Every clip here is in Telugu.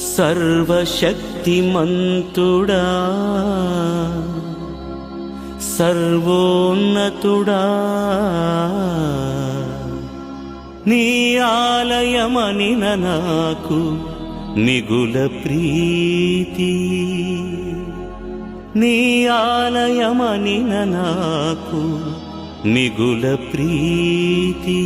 సర్వశక్తిమంతుడా సర్వోన్నతుడా నీ ఆలయమనిన నాకు మిగుల ప్రీతి నీ ఆలయమనిన నాకు మిగుల ప్రీతి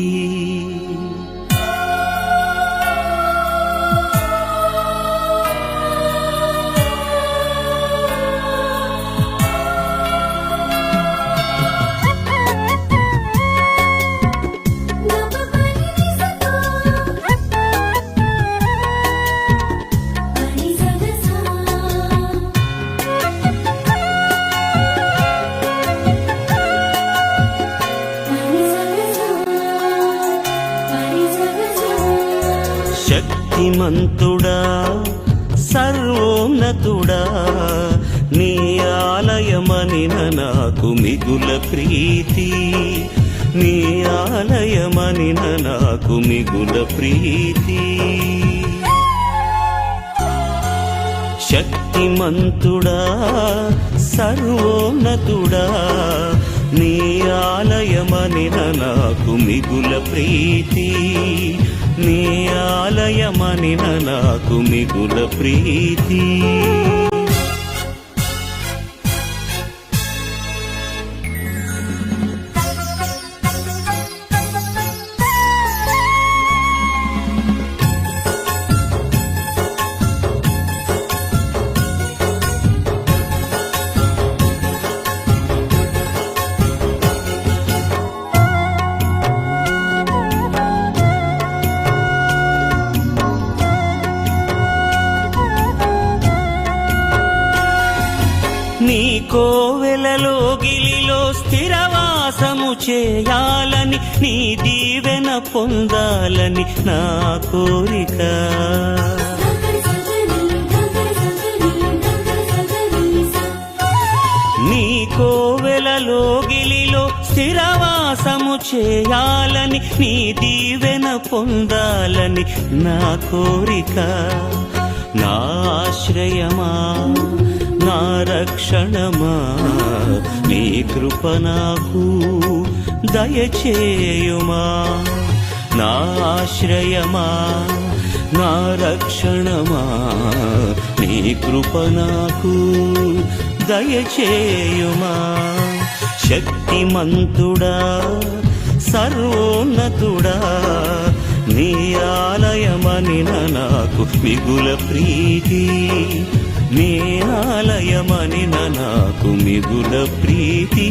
శక్తిమంతుడా సర్వోన్నతుడా నీ ఆలయమనిన నాకు మిగుల ప్రీతి నీ ఆలయమనిన నాకు మిగుల ప్రీతి శక్తిమంతుడా సర్వోన్నతుడా నీ ఆలయమనిన నాకు మిగుల ప్రీతి నీ ఆలయమనిన నాకు మిగుల ప్రీతి నీ కోవెలలో గిలిలో స్థిరవాసము చేయాలని నీ దీవెన పొందాలని నా కోరిక నీ కోవెలలో గిలిలో స్థిరవాసము చేయాలని నీ దీవెన పొందాలని నా కోరిక నా ఆశ్రయమా నా రక్షణమా నీ కృప నాకు దయచేయుమా నా ఆశ్రయమా నా రక్షణమా నీ కృప నాకు దయచేయుమా శక్తిమంతుడా సర్వోన్నతుడా నీ ఆలయమనిన నాకు మిగుల ప్రీతి నీ ఆలయమనిన నాకు మిగుల ప్రీతి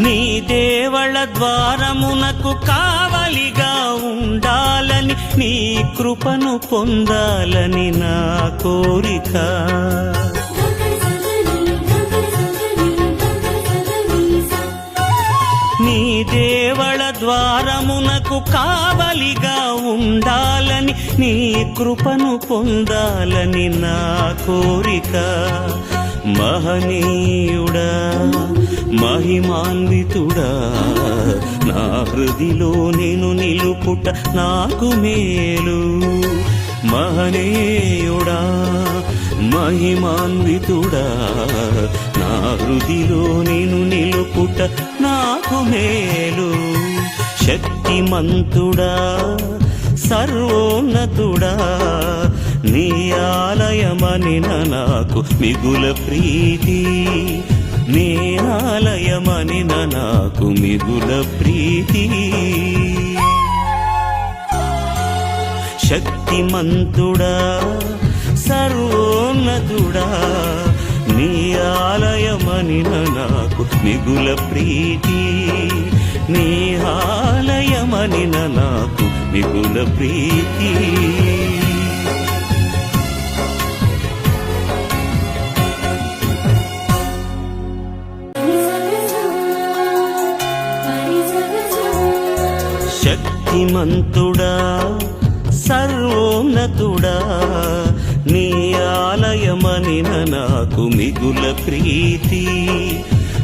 నీ దేవళ ద్వారమునకు కావలిగా ఉండాలని నీ కృపను పొందాలని నా కోరిక నీ దేవళ ద్వారమునకు కావలిగా ఉండాలని నీ కృపను పొందాలని నా కోరిక మహనీయుడా మహిమాన్వితుడా నా హృదిలో నేను నిలుపుట నాకు మేలు మహనీయుడా మహిమాన్వితుడా నా హృదిలో నేను నిలుపుట నాకు మేలు శక్తిమంతుడా సర్వోన్నతుడా నీ ఆలయమనిన నాకు మిగుల ప్రీతి నీ ఆలయమనిన నాకు మిగుల ప్రీతి శక్తిమంతుడా సర్వోన్నతుడా నీ ఆలయమనిన నాకు మిగుల ప్రీతి నీ ఆలయమనిన నాకు మిగుల ప్రీతి. శక్తిమంతుడా సర్వోన్నతుడా నీ ఆలయమనిన నాకు మిగుల ప్రీతి.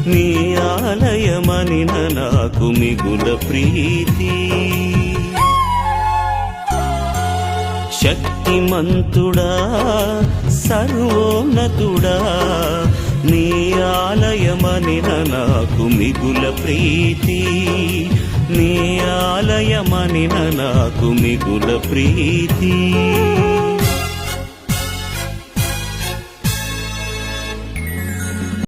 నీ ఆలయమనిన నాకు మిగుల ప్రీతి. శక్తిమంతుడా సర్వోన్నతుడా నీ ఆలయమనిన నాకు మిగుల ప్రీతి. నీ ఆలయమనిన నాకు మిగుల ప్రీతి.